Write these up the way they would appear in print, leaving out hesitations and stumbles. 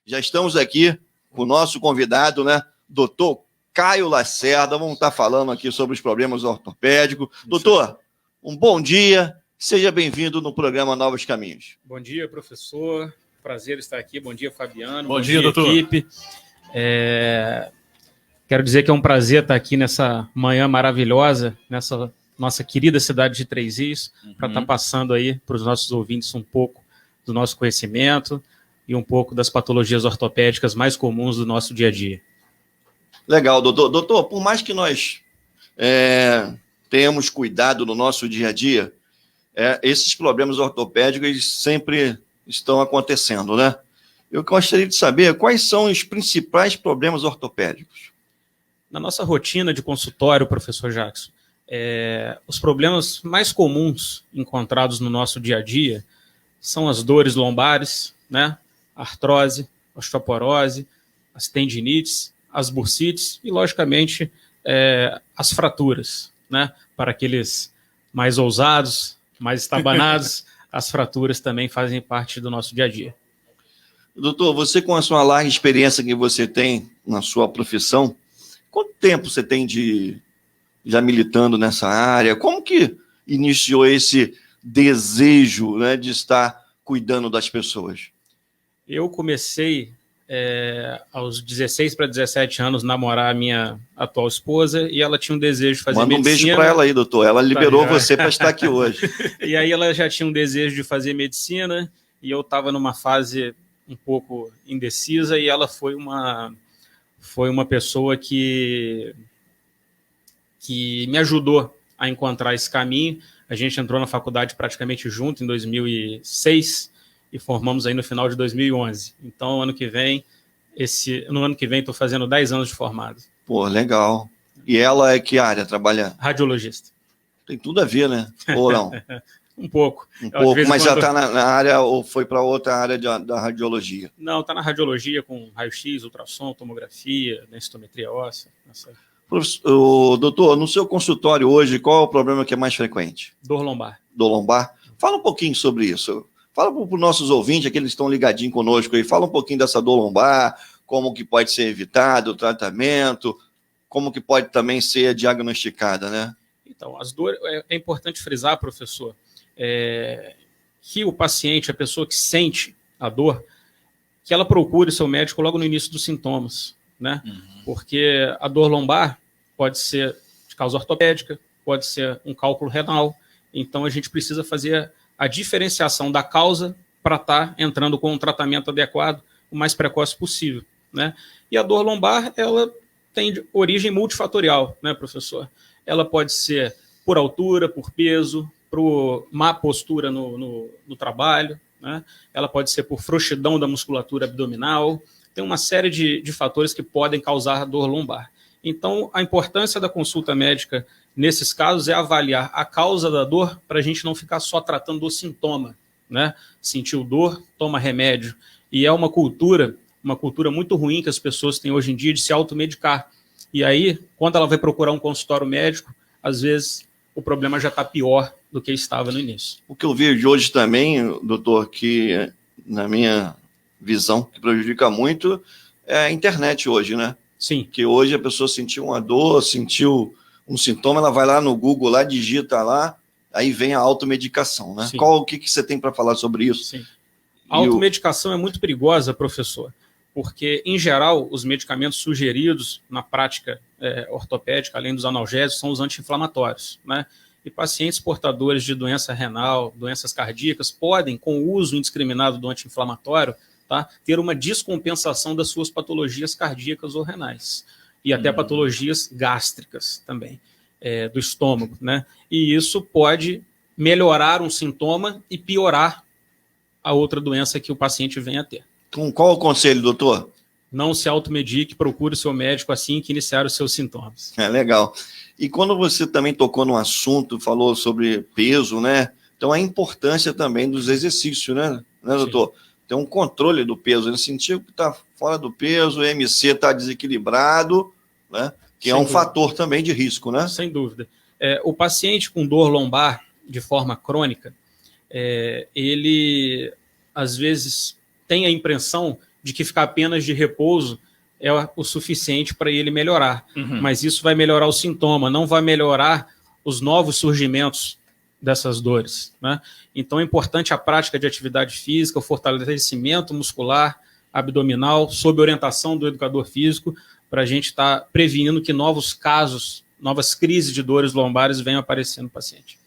já estamos aqui com o nosso convidado, né? Doutor Caio Lacerda. Vamos estar falando aqui sobre os problemas ortopédicos. Doutor, um bom dia. Seja bem-vindo no programa Novos Caminhos. Bom dia, professor. Prazer estar aqui. Bom dia, Fabiano. Bom dia, doutor. Equipe. Quero dizer que é um prazer estar aqui nessa manhã maravilhosa, nessa nossa querida cidade de Três Rios, para estar passando aí para os nossos ouvintes um pouco do nosso conhecimento e um pouco das patologias ortopédicas mais comuns do nosso dia a dia. Legal, doutor. Doutor, por mais que nós tenhamos cuidado no nosso dia a dia, esses problemas ortopédicos sempre estão acontecendo, né? Eu gostaria de saber quais são os principais problemas ortopédicos. Na nossa rotina de consultório, professor Jackson, os problemas mais comuns encontrados no nosso dia a dia são as dores lombares, né? Artrose, osteoporose, as tendinites, as bursites e, logicamente, as fraturas, né? Para aqueles mais ousados, mais estabanados, as fraturas também fazem parte do nosso dia a dia. Doutor, você com a sua larga experiência que você tem na sua profissão, quanto tempo você tem já militando nessa área? Como que iniciou esse desejo, né, de estar cuidando das pessoas? Eu comecei aos 16 para 17 anos namorar a minha atual esposa e ela tinha um desejo de fazer medicina. Manda um beijo para ela aí, doutor. Ela liberou você para estar aqui hoje. E aí ela já tinha um desejo de fazer medicina e eu estava numa fase um pouco indecisa e ela foi uma pessoa que me ajudou a encontrar esse caminho. A gente entrou na faculdade praticamente junto em 2006 e formamos aí no final de 2011. Então, no ano que vem estou fazendo 10 anos de formado. Pô, legal. E ela é que área trabalhando? Radiologista. Tem tudo a ver, né? Ou não? Um pouco. Mas já está na área ou foi para outra área da radiologia? Não, está na radiologia com raio-x, ultrassom, tomografia, densitometria óssea. Doutor, no seu consultório hoje, qual é o problema que é mais frequente? Dor lombar. Dor lombar? Fala um pouquinho sobre isso. Fala para os nossos ouvintes, aqueles que estão ligadinhos conosco aí, fala um pouquinho dessa dor lombar, como que pode ser evitado, o tratamento, como que pode também ser diagnosticada, né? Então, as dores, é importante frisar, professor, que o paciente, a pessoa que sente a dor, que ela procure seu médico logo no início dos sintomas, né? Porque a dor lombar pode ser de causa ortopédica, pode ser um cálculo renal, então a gente precisa fazer a diferenciação da causa para estar entrando com um tratamento adequado o mais precoce possível, né? E a dor lombar, ela tem origem multifatorial, né, professor? Ela pode ser por altura, por peso, por má postura no trabalho, né? Ela pode ser por frouxidão da musculatura abdominal. Tem uma série de fatores que podem causar dor lombar. Então, a importância da consulta médica nesses casos é avaliar a causa da dor para a gente não ficar só tratando do sintoma, né? Sentiu dor, toma remédio. E é uma cultura muito ruim que as pessoas têm hoje em dia de se automedicar. E aí, quando ela vai procurar um consultório médico, às vezes o problema já está pior do que estava no início. O que eu vejo hoje também, doutor, que na minha visão, que prejudica muito, é a internet hoje, né? Sim. Que hoje a pessoa sentiu uma dor, sentiu um sintoma, ela vai lá no Google, lá digita lá, aí vem a automedicação, né? Sim. O que você tem para falar sobre isso? Sim. A automedicação é muito perigosa, professor, porque, em geral, os medicamentos sugeridos na prática ortopédica, além dos analgésicos, são os anti-inflamatórios, né? E pacientes portadores de doença renal, doenças cardíacas, podem, com o uso indiscriminado do anti-inflamatório, tá, ter uma descompensação das suas patologias cardíacas ou renais. E até patologias gástricas também, do estômago, né? E isso pode melhorar um sintoma e piorar a outra doença que o paciente venha a ter. Com qual o conselho, doutor? Não se automedique, procure o seu médico assim que iniciar os seus sintomas. Legal. E quando você também tocou no assunto, falou sobre peso, né? Então a importância também dos exercícios, né doutor? Sim. Tem um controle do peso, ele sentiu que está fora do peso, o MC está desequilibrado, né? Que é um fator também de risco, né? Sem dúvida. O paciente com dor lombar de forma crônica, ele às vezes tem a impressão de que ficar apenas de repouso é o suficiente para ele melhorar. Mas isso vai melhorar o sintoma, não vai melhorar os novos surgimentos dessas dores, né? Então é importante a prática de atividade física, o fortalecimento muscular, abdominal, sob orientação do educador físico, para a gente estar prevenindo que novos casos, novas crises de dores lombares venham aparecendo no paciente.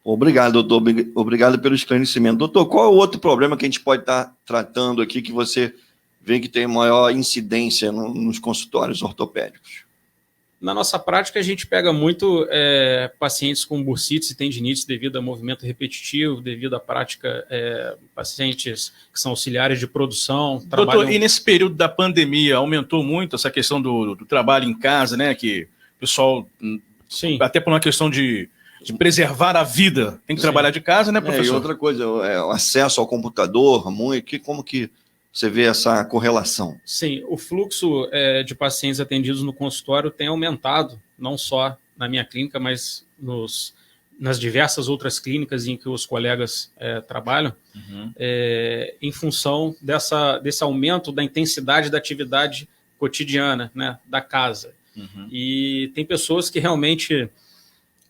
Obrigado, doutor. Obrigado pelo esclarecimento. Doutor, qual é o outro problema que a gente pode estar tratando aqui que você vê que tem maior incidência nos consultórios ortopédicos? Na nossa prática, a gente pega muito pacientes com bursites e tendinites devido a movimento repetitivo, devido à prática, pacientes que são auxiliares de produção. Doutor, e nesse período da pandemia, aumentou muito essa questão do trabalho em casa, né? Que o pessoal, sim, até por uma questão de preservar a vida, tem que trabalhar de casa, né, professor? E outra coisa, o acesso ao computador, como que você vê essa correlação? Sim, o fluxo de pacientes atendidos no consultório tem aumentado, não só na minha clínica, mas nas diversas outras clínicas em que os colegas trabalham, em função desse aumento da intensidade da atividade cotidiana, né, da casa. E tem pessoas que realmente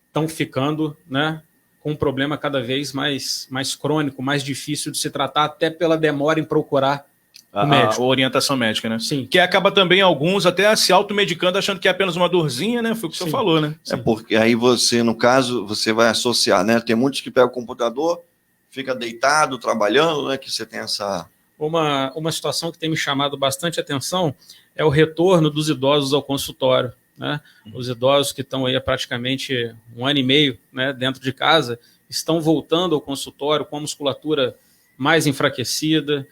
estão ficando, né, com um problema cada vez mais crônico, mais difícil de se tratar, até pela demora em procurar a orientação médica, né? Sim. Que acaba também alguns até se automedicando, achando que é apenas uma dorzinha, né? Foi o que o senhor falou, né? É porque aí você, no caso, você vai associar, né? Tem muitos que pegam o computador, fica deitado, trabalhando, né? Que você tem essa... Uma situação que tem me chamado bastante atenção é o retorno dos idosos ao consultório, né? Os idosos que estão aí há praticamente 1 ano e meio, né, dentro de casa, estão voltando ao consultório com a musculatura mais enfraquecida,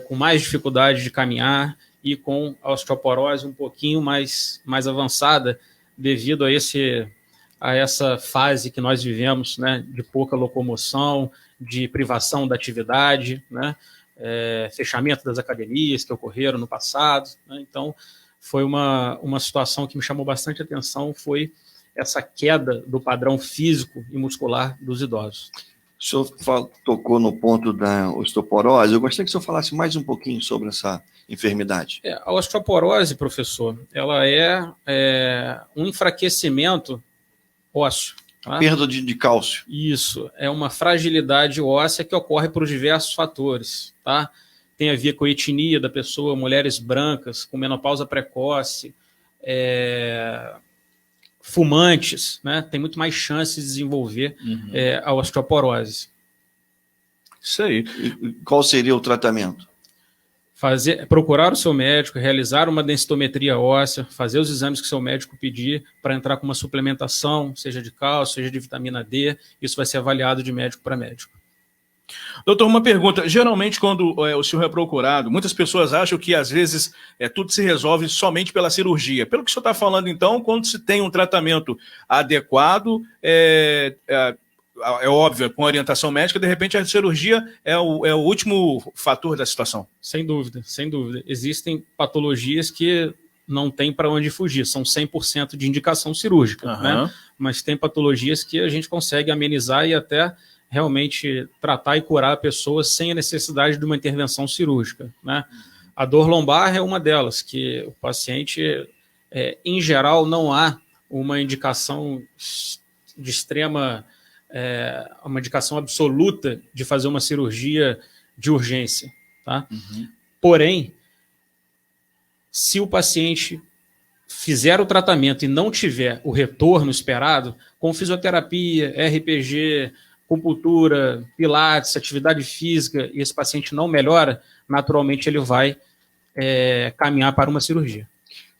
com mais dificuldade de caminhar e com a osteoporose um pouquinho mais avançada devido a essa fase que nós vivemos, né, de pouca locomoção, de privação da atividade, né, fechamento das academias que ocorreram no passado, né? Então, foi uma situação que me chamou bastante atenção, foi essa queda do padrão físico e muscular dos idosos. O senhor tocou no ponto da osteoporose. Eu gostaria que o senhor falasse mais um pouquinho sobre essa enfermidade. A osteoporose, professor, ela é um enfraquecimento ósseo. Tá? Perda de cálcio. Isso, é uma fragilidade óssea que ocorre por diversos fatores, tá? Tem a ver com a etnia da pessoa, mulheres brancas, com menopausa precoce, fumantes, né? Tem muito mais chances de desenvolver a osteoporose. Isso aí. E qual seria o tratamento? Procurar o seu médico, realizar uma densitometria óssea, fazer os exames que o seu médico pedir para entrar com uma suplementação, seja de cálcio, seja de vitamina D. Isso vai ser avaliado de médico para médico. Doutor, uma pergunta. Geralmente, quando o senhor é procurado, muitas pessoas acham que, às vezes, tudo se resolve somente pela cirurgia. Pelo que o senhor está falando, então, quando se tem um tratamento adequado, é óbvio, com orientação médica, de repente a cirurgia é o último fator da situação. Sem dúvida, sem dúvida. Existem patologias que não tem para onde fugir, são 100% de indicação cirúrgica, né? Mas tem patologias que a gente consegue amenizar e até realmente tratar e curar a pessoa sem a necessidade de uma intervenção cirúrgica, né? A dor lombar é uma delas, que o paciente, em geral, não há uma indicação de extrema, uma indicação absoluta de fazer uma cirurgia de urgência, tá? Porém, se o paciente fizer o tratamento e não tiver o retorno esperado, com fisioterapia, RPG, acupuntura, pilates, atividade física, e esse paciente não melhora, naturalmente ele vai caminhar para uma cirurgia.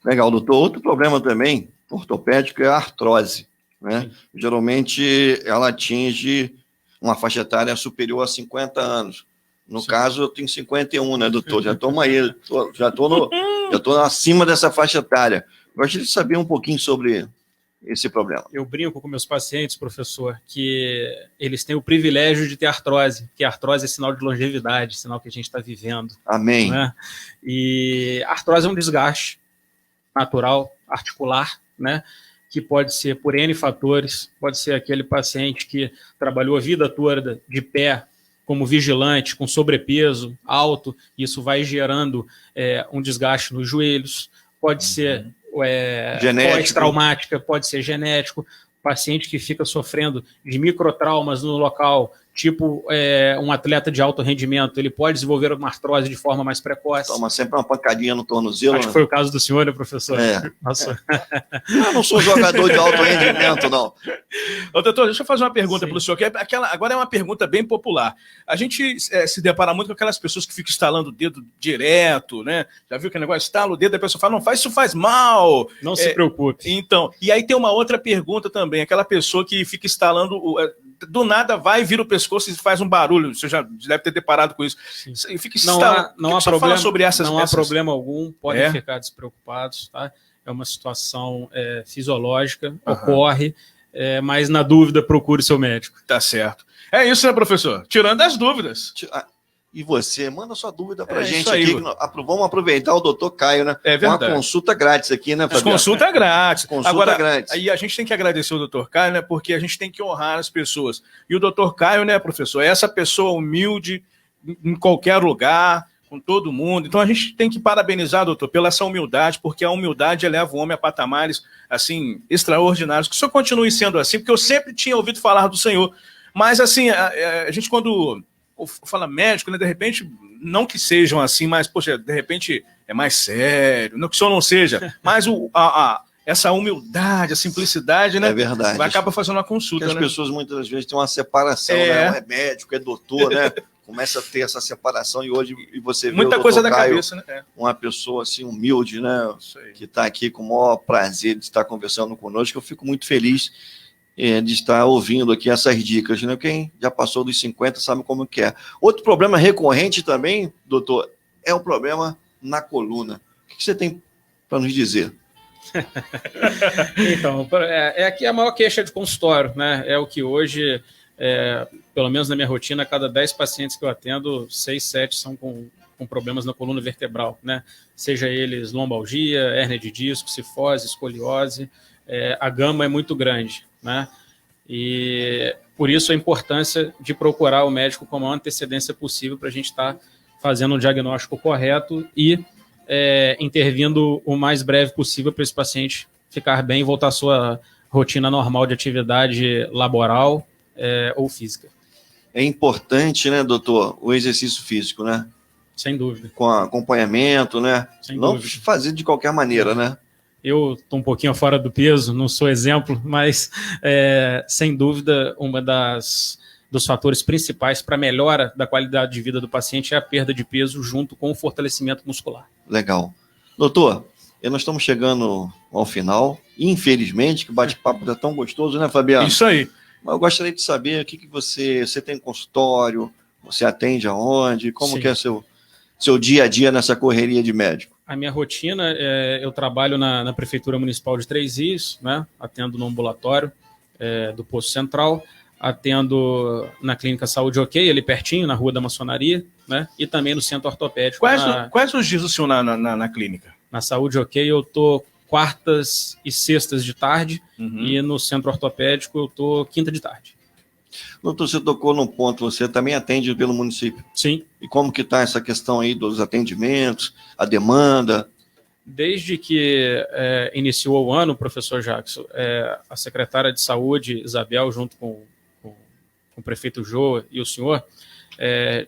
Legal, doutor. Outro problema também ortopédico é a artrose, né? Sim. Geralmente ela atinge uma faixa etária superior a 50 anos. No Sim. caso, eu tenho 51, né, doutor? Já estou acima dessa faixa etária. Gostaria de saber um pouquinho sobre esse problema. Eu brinco com meus pacientes, professor, que eles têm o privilégio de ter artrose, que a artrose é sinal de longevidade, sinal que a gente está vivendo. Amém. Né? E a artrose é um desgaste natural, articular, né? Que pode ser por N fatores, pode ser aquele paciente que trabalhou a vida toda de pé como vigilante, com sobrepeso alto, isso vai gerando um desgaste nos joelhos, pode ser pós-traumática, pode ser genético, paciente que fica sofrendo de microtraumas no local, tipo um atleta de alto rendimento, ele pode desenvolver uma artrose de forma mais precoce. Toma sempre uma pancadinha no tornozelo. Acho que foi o caso do senhor, né, professor? Nossa. Eu não sou jogador de alto rendimento, não. Ô, doutor, deixa eu fazer uma pergunta para o senhor, que agora é uma pergunta bem popular. A gente se depara muito com aquelas pessoas que ficam estalando o dedo direto, né? Já viu que negócio? Estala o dedo, a pessoa fala, não faz, isso faz mal. Não se preocupe. Então, e aí tem uma outra pergunta também, aquela pessoa que fica estalando do nada vai, vira o pescoço e faz um barulho. Você já deve ter deparado com isso. Sim. Fica não há problema sobre não há problema algum, podem ficar despreocupados, tá? É uma situação fisiológica, ocorre, mas na dúvida procure seu médico. Tá certo. É isso, né, professor? Tirando as dúvidas. E você, manda sua dúvida pra gente aí, aqui. Vamos aproveitar o doutor Caio, né? É verdade. Uma consulta grátis aqui, né, Fabiano? Consulta grátis. Consulta grátis. Aí a gente tem que agradecer o doutor Caio, né? Porque a gente tem que honrar as pessoas. E o doutor Caio, né, professor, é essa pessoa humilde em qualquer lugar, com todo mundo. Então a gente tem que parabenizar, doutor, pela essa humildade, porque a humildade eleva o homem a patamares, assim, extraordinários. Que o senhor continue sendo assim, porque eu sempre tinha ouvido falar do senhor. Mas, assim, a gente quando fala médico, né, de repente, não que sejam assim, mas, poxa, de repente é mais sério, não que o senhor não seja, mas essa humildade, a simplicidade, né? É verdade. Acaba fazendo uma consulta, porque né? as pessoas muitas vezes têm uma separação, né? Um é médico, é doutor, né? Começa a ter essa separação e hoje você vê muita coisa da cabeça, né? Uma pessoa assim humilde, né? Que está aqui com o maior prazer de estar conversando conosco. Eu fico muito feliz de estar ouvindo aqui essas dicas, né? Quem já passou dos 50 sabe como que é. Outro problema recorrente também, doutor, é o problema na coluna. O que você tem para nos dizer? Então, aqui a maior queixa de consultório, né? É o que hoje, pelo menos na minha rotina, a cada 10 pacientes que eu atendo, 6, 7 são com problemas na coluna vertebral, né? Seja eles lombalgia, hérnia de disco, cifose, escoliose, a gama é muito grande, né? E por isso a importância de procurar o médico com a maior antecedência possível para a gente estar fazendo um diagnóstico correto e intervindo o mais breve possível para esse paciente ficar bem e voltar à sua rotina normal de atividade laboral ou física. É importante, né, doutor, o exercício físico, né? Sem dúvida. Com acompanhamento, né? Não fazer de qualquer maneira, né? Eu estou um pouquinho fora do peso, não sou exemplo, mas sem dúvida dos fatores principais para a melhora da qualidade de vida do paciente é a perda de peso junto com o fortalecimento muscular. Legal. Doutor, nós estamos chegando ao final, infelizmente, que o bate-papo está tão gostoso, né, Fabiano? Isso aí. Mas eu gostaria de saber o que você tem consultório, você atende aonde, como que é seu dia a dia nessa correria de médico? A minha rotina, eu trabalho na Prefeitura Municipal de Três Rios, né? Atendo no ambulatório do Poço Central, atendo na Clínica Saúde OK, ali pertinho, na Rua da Maçonaria, né? E também no Centro Ortopédico. Quais os dias do senhor na clínica? Na Saúde OK eu estou quartas e sextas de tarde, e no Centro Ortopédico eu estou quinta de tarde. Doutor, você tocou num ponto, você também atende pelo município? Sim. E como que está essa questão aí dos atendimentos, a demanda? Desde que iniciou o ano, professor Jackson, a secretária de Saúde, Isabel, junto com o prefeito Jô e o senhor,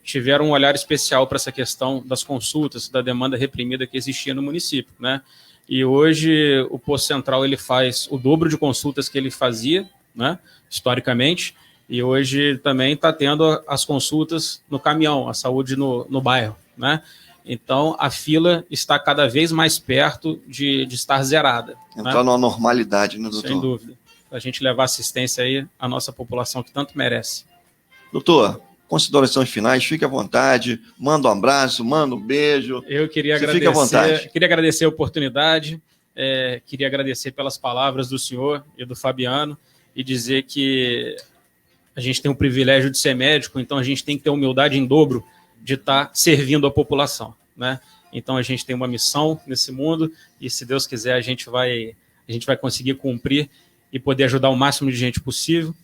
tiveram um olhar especial para essa questão das consultas, da demanda reprimida que existia no município, né? E hoje o Poço Central ele faz o dobro de consultas que ele fazia, né, historicamente, e hoje também está tendo as consultas no caminhão, a saúde no bairro, né? Então, a fila está cada vez mais perto de estar zerada. Entrar numa normalidade, né, doutor? Sem dúvida. Para a gente levar assistência aí à nossa população que tanto merece. Doutor, considerações finais, fique à vontade, manda um abraço, manda um beijo. Eu queria agradecer, fique à vontade. Queria agradecer a oportunidade, queria agradecer pelas palavras do senhor e do Fabiano e dizer que a gente tem o privilégio de ser médico, então a gente tem que ter humildade em dobro de estar servindo a população, né? Então a gente tem uma missão nesse mundo e, se Deus quiser, a gente vai conseguir cumprir e poder ajudar o máximo de gente possível.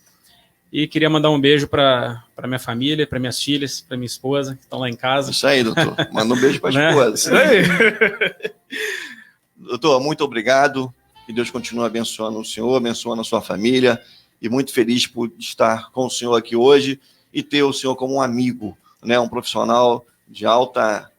E queria mandar um beijo para minha família, para minhas filhas, para minha esposa, que estão lá em casa. Isso aí, doutor. Manda um beijo para a Né? esposa. Isso aí. Doutor, muito obrigado. Que Deus continue abençoando o senhor, abençoando a sua família. E muito feliz por estar com o senhor aqui hoje e ter o senhor como um amigo, né? Um profissional de alta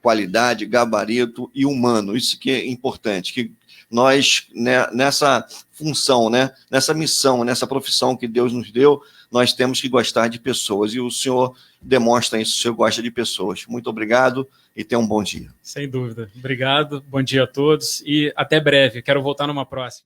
qualidade, gabarito e humano. Isso que é importante, que nós, né, nessa função, né, nessa missão, nessa profissão que Deus nos deu, nós temos que gostar de pessoas. E o senhor demonstra isso, o senhor gosta de pessoas. Muito obrigado e tenha um bom dia. Sem dúvida. Obrigado, bom dia a todos e até breve. Quero voltar numa próxima.